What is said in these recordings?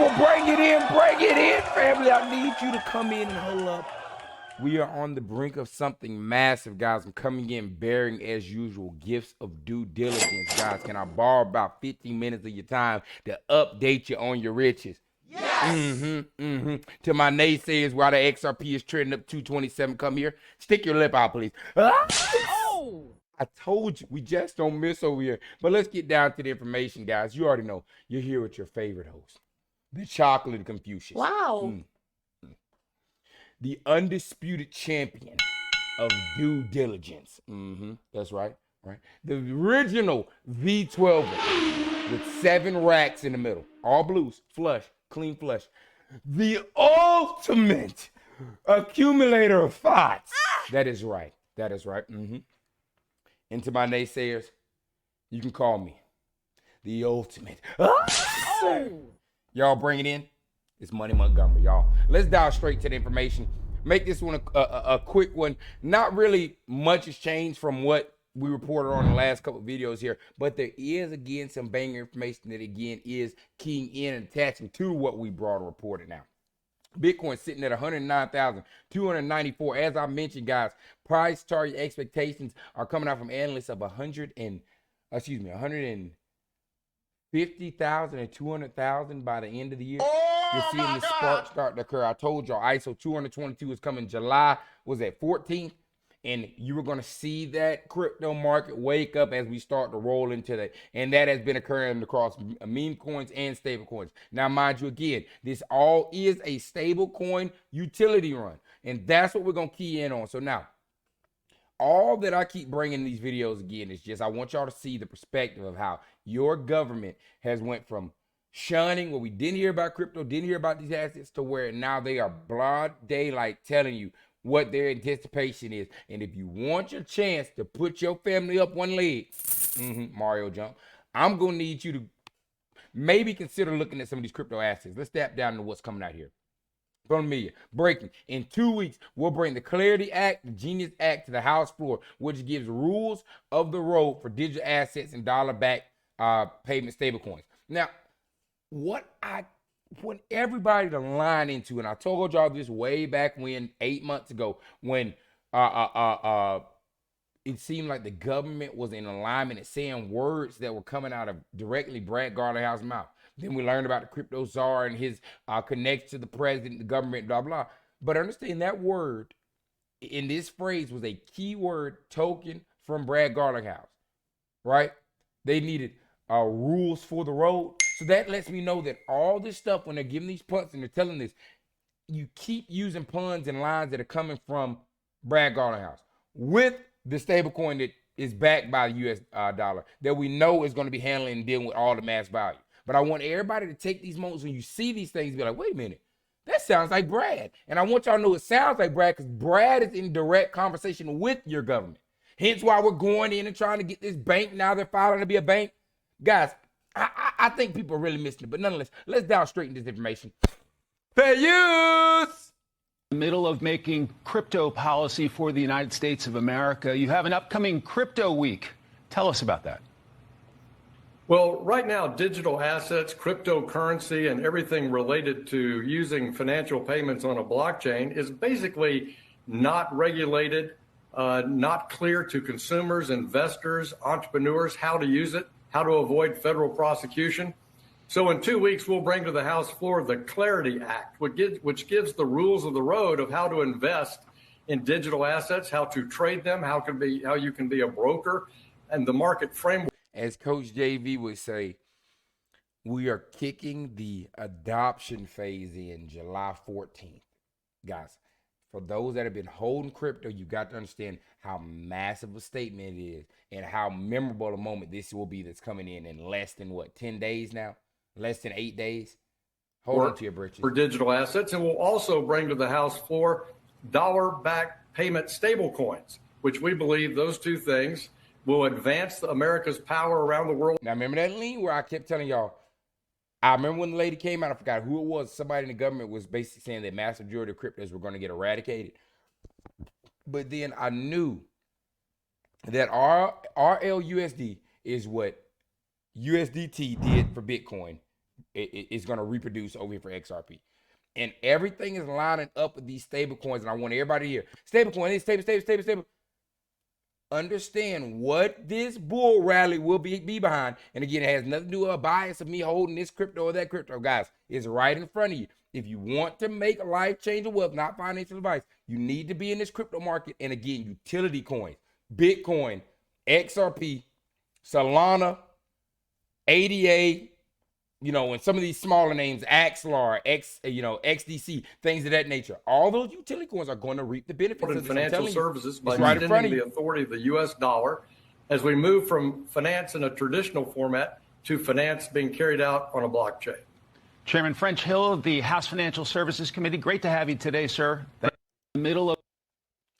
people, bring it in, family. I need you to come in and huddle up. We are on the brink of something massive, guys. I'm coming in bearing, as usual, gifts of due diligence, guys. Can I borrow about 15 minutes of your time to update you on your riches? Yes. To my naysayers, while the XRP is trending up 227, come here. Stick your lip out, please. Oh. I told you, we just don't miss over here. But let's get down to the information, guys. You already know. You're here with your favorite host, the Chocolate Confucius. Wow. The undisputed champion of due diligence. That's right. The original V12 with 7 racks in the middle. All blues, flush, clean flush. The ultimate accumulator of thoughts. That is right. And to my naysayers, you can call me the ultimate. Y'all bring it in. It's Money Montgomery, y'all. Let's dive straight to the information. Make this one a quick one. Not really much has changed from what we reported on the last couple of videos here, but there is, again, some banger information that, again, is keying in and attaching to what we brought and reported now. Bitcoin sitting at 109,294. As I mentioned, guys, price target expectations are coming out from analysts of 150,000 and 200,000 by the end of the year. You're seeing the spark start to occur. I told y'all ISO 222 is coming July, was that 14th? And you were going to see that crypto market wake up as we start to roll into that. And that has been occurring across meme coins and stable coins. Now, mind you, again, this all is a stable coin utility run. And that's what we're going to key in on. So now, all that I keep bringing these videos again is just I want y'all to see the perspective of how your government has went from shunning where we didn't hear about crypto, didn't hear about these assets, to where now they are broad daylight telling you what their anticipation is. And if you want your chance to put your family up one leg, Mario jump, I'm going to need you to maybe consider looking at some of these crypto assets. Let's tap down to what's coming out here. From me, breaking. In 2 weeks, we'll bring the Clarity Act, the Genius Act to the House floor, which gives rules of the road for digital assets and dollar-backed payment stablecoins. Now, what I want everybody to line into, and I told y'all this way back when, 8 months ago, when it seemed like the government was in alignment and saying words that were coming out of directly Brad Garlinghouse mouth. Then we learned about the crypto czar and his connection to the president, the government, blah, blah. But understand that word in this phrase was a keyword token from Brad Garlinghouse, right? They needed rules for the road. So that lets me know that all this stuff, when they're giving these punts and they're telling this, you keep using puns and lines that are coming from Brad Garlinghouse with the stablecoin that is backed by the US dollar that we know is going to be handling and dealing with all the mass value. But I want everybody to take these moments when you see these things, be like, wait a minute, that sounds like Brad. And I want y'all to know it sounds like Brad because Brad is in direct conversation with your government. Hence why we're going in and trying to get this bank. Now they're filing to be a bank. Guys, I think people are really missing it. But nonetheless, let's dive straight into this information. Fair use! Middle of making crypto policy for the United States of America. You have an upcoming crypto week. Tell us about that. Well, right now, digital assets, cryptocurrency, and everything related to using financial payments on a blockchain is basically not regulated, not clear to consumers, investors, entrepreneurs how to use it, how to avoid federal prosecution. So in 2 weeks, we'll bring to the House floor the Clarity Act, which gives the rules of the road of how to invest in digital assets, how to trade them, how you can be a broker, and the market framework. As Coach JV would say, we are kicking the adoption phase in July 14th. Guys, for those that have been holding crypto, you got to understand how massive a statement it is and how memorable a moment this will be that's coming in less than, 10 days now? Less than 8 days? Hold on to your britches. For digital assets, and we'll also bring to the House floor dollar-backed payment stablecoins, which we believe those two things will advance America's power around the world. Now, remember that lean where I kept telling y'all, I remember when the lady came out, I forgot who it was. Somebody in the government was basically saying that mass majority of cryptos were going to get eradicated. But then I knew that RLUSD is what USDT did for Bitcoin is going to reproduce over here for XRP. And everything is lining up with these stable coins. And I want everybody to hear stable coin is stable. Understand what this bull rally will be behind. And again, it has nothing to do with a bias of me holding this crypto or that crypto. Guys, it's right in front of you. If you want to make a life-changing wealth, not financial advice, you need to be in this crypto market. And again, utility coins, Bitcoin, XRP, Solana, ADA, and some of these smaller names, Axlar, XDC, things of that nature. All those utility coins are going to reap the benefits of financial services by right extending the authority of the U.S. dollar as we move from finance in a traditional format to finance being carried out on a blockchain. Chairman French Hill of the House Financial Services Committee, great to have you today, sir. In the middle of,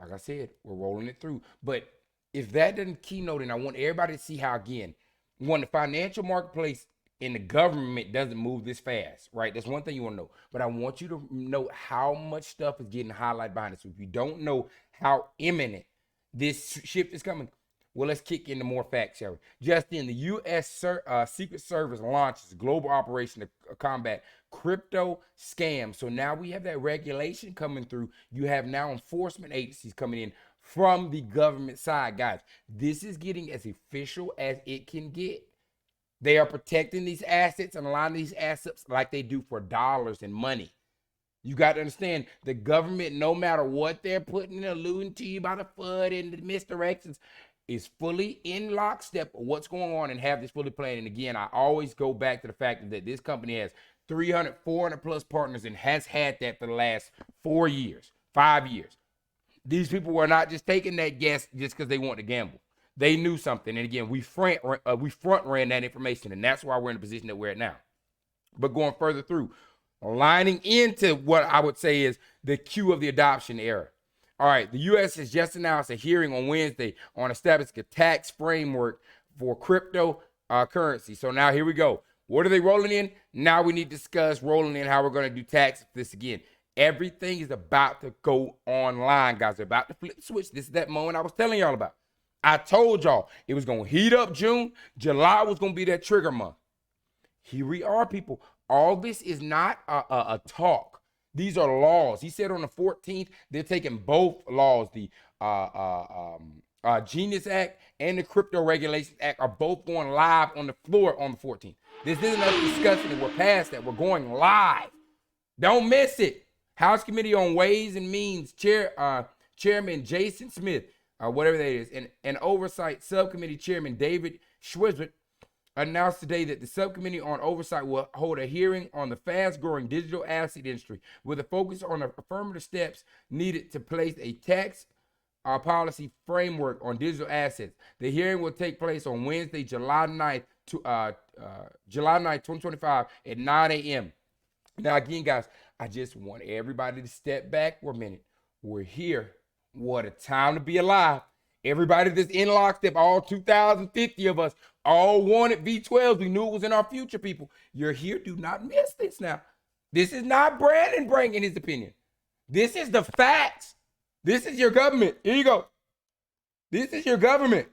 like I said, we're rolling it through. But if that doesn't keynote, and I want everybody to see how, again, when the financial marketplace and the government doesn't move this fast, right? That's one thing you want to know. But I want you to know how much stuff is getting highlighted behind it. So if you don't know how imminent this shift is coming, well, let's kick into more facts, shall we? Just in, the U.S. Secret Service launches global operation to combat crypto scams. So now we have that regulation coming through. You have now enforcement agencies coming in from the government side. Guys, this is getting as official as it can get. They are protecting these assets and aligning these assets like they do for dollars and money. You got to understand, the government, no matter what they're putting and alluding to you about the FUD and the misdirections, is fully in lockstep of what's going on and have this fully planned. And again, I always go back to the fact that this company has 400 plus partners and has had that for the last 4 years, 5 years. These people were not just taking that guess just because they want to gamble. They knew something. And again, we front ran that information, and that's why we're in the position that we're at now. But going further through, aligning into what I would say is the cue of the adoption era. All right, the U.S. has just announced a hearing on Wednesday on establishing a tax framework for crypto currency. So now here we go. What are they rolling in? Now we need to discuss rolling in how we're going to do tax this again. Everything is about to go online, guys. They're about to flip the switch. This is that moment I was telling y'all about. I told y'all it was going to heat up June. July was going to be that trigger month. Here we are, people. All this is not a talk. These are laws. He said on the 14th, they're taking both laws, the Genius Act and the Crypto Regulations Act are both going live on the floor on the 14th. This isn't us discussing it. We're past that. We're going live. Don't miss it. House Committee on Ways and Means Chairman Jason Smith, whatever that is, and Oversight Subcommittee Chairman David Schwizert announced today that the Subcommittee on Oversight will hold a hearing on the fast-growing digital asset industry with a focus on the affirmative steps needed to place a tax policy framework on digital assets. The hearing will take place on Wednesday, July 9th, 2025 at 9 a.m. Now, again, guys, I just want everybody to step back for a minute. We're here. What a time to be alive. Everybody that's in lockstep, all 2,050 of us, all wanted V12s. We knew it was in our future, people. You're here. Do not miss this now. This is not Brandon bringing his opinion. This is the facts. This is your government. Here you go. This is your government.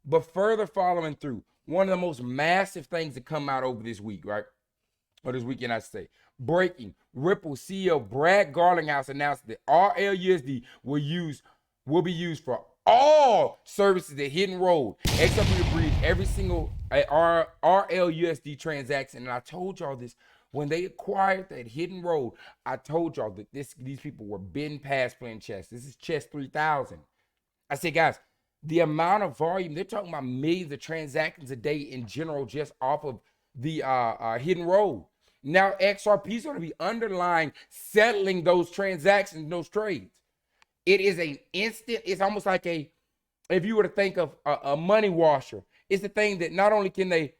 But further following through, one of the most massive things that come out over this week, right? Or this weekend, I say. Breaking. Ripple CEO Brad Garlinghouse announced that RLUSD will be used for all services at Hidden Road. XRP will breach every single RLUSD transaction. And I told y'all this when they acquired that Hidden Road. I told y'all that these people were been past playing chess. This is chess 3000. I said, guys, the amount of volume, they're talking about millions of transactions a day in general just off of the Hidden Road. Now XRP is going to be underlying settling those transactions, those trades. It is an instant. It's almost like if you were to think of a money washer, it's the thing that not only can they,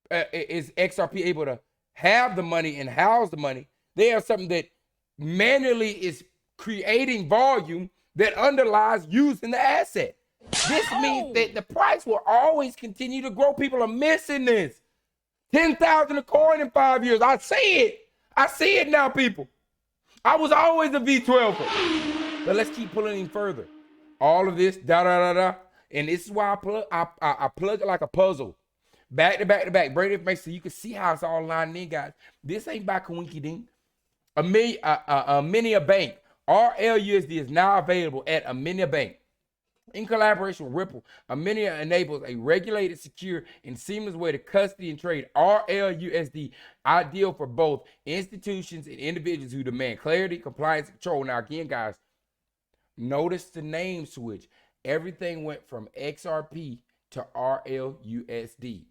is XRP able to have the money and house the money, they have something that manually is creating volume that underlies using the asset. This means that the price will always continue to grow. People are missing this. 10,000 a coin in 5 years. I see it. I see it now, people. I was always a V12. But let's keep pulling him further. All of this, and this is why I plug it like a puzzle. Back to back to back. Bring information so you can see how it's all lining in, guys. This ain't by coinky dink. Aminia Bank. RLUSD is now available at Aminia Bank. In collaboration with Ripple, Aminia enables a regulated, secure, and seamless way to custody and trade RLUSD, ideal for both institutions and individuals who demand clarity, compliance, and control. Now, again, guys, notice the name switch. Everything went from XRP to RLUSD.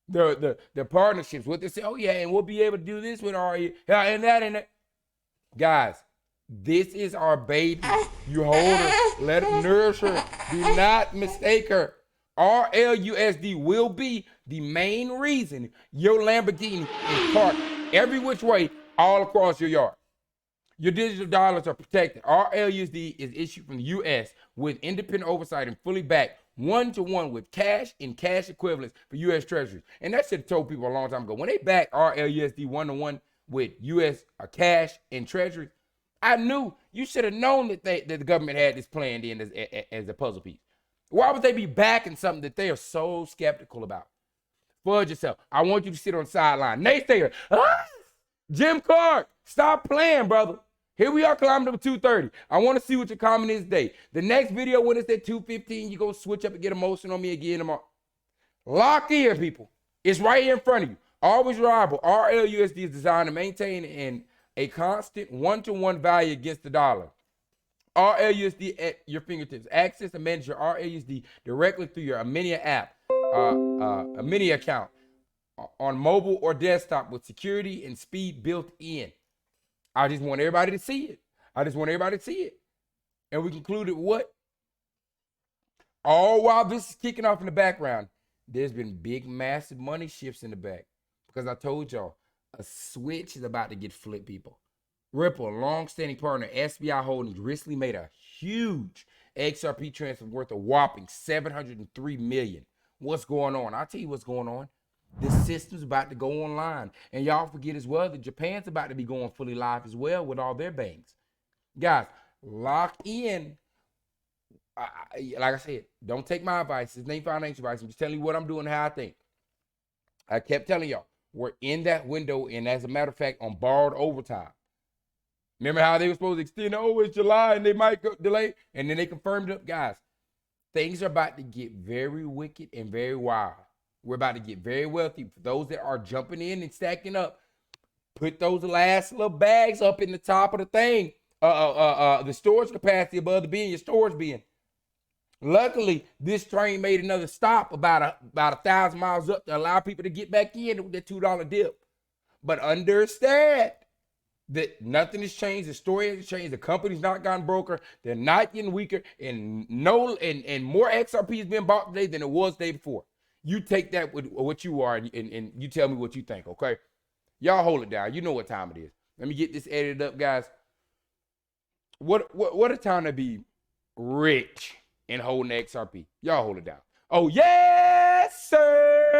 The partnerships, what they say, oh yeah, and we'll be able to do this with RLUSD, and that. Guys, this is our baby. You hold her, let her nourish her. Do not mistake her. RLUSD will be the main reason your Lamborghini is parked every which way all across your yard. Your digital dollars are protected. RLUSD is issued from the U.S. with independent oversight and fully backed one-to-one with cash and cash equivalents for U.S. Treasuries. And that should have told people a long time ago. When they back RLUSD one-to-one with U.S. cash and treasuries, I knew you should have known that the government had this planned in as a puzzle piece. Why would they be backing something that they are so skeptical about? Fudge yourself. I want you to sit on the sideline. Naysayer, Jim Card, stop playing, brother. Here we are, climbing up to 230. I want to see what your comment is today. The next video, when it's at 215, you go switch up and get emotional on me again tomorrow. Lock in, people. It's right here in front of you. Always reliable. RLUSD is designed to maintain a constant one-to-one value against the dollar. RLUSD at your fingertips. Access and manage your RLUSD directly through your Aminia app, Aminia account on mobile or desktop with security and speed built in. I just want everybody to see it. And we concluded what? All while this is kicking off in the background, there's been big, massive money shifts in the back. Because I told y'all, a switch is about to get flipped, people. Ripple, a long-standing partner, SBI Holdings, recently made a huge XRP transfer worth a whopping $703 million. What's going on? I'll tell you what's going on. The system's about to go online. And y'all forget as well that Japan's about to be going fully live as well with all their banks. Guys, lock in. Like I said, don't take my advice. This ain't financial advice. I'm just telling you what I'm doing and how I think. I kept telling y'all, we're in that window, and as a matter of fact, on borrowed overtime. Remember how they were supposed to extend, oh, it's July, and they might go delay, and then they confirmed it. Guys, things are about to get very wicked and very wild. We're about to get very wealthy. For those that are jumping in and stacking up, put those last little bags up in the top of the thing. The storage capacity above the bin, your storage bin. Luckily, this train made another stop about 1,000 miles up to allow people to get back in with that $2 dip. But understand that nothing has changed. The story hasn't changed. The company's not gotten broker. They're not getting weaker. And more XRP is being bought today than it was the day before. You take that with what you are and you tell me what you think, okay? Y'all hold it down. You know what time it is. Let me get this edited up, guys. What a time to be rich and holding XRP. Y'all hold it down. Oh, yes, sir.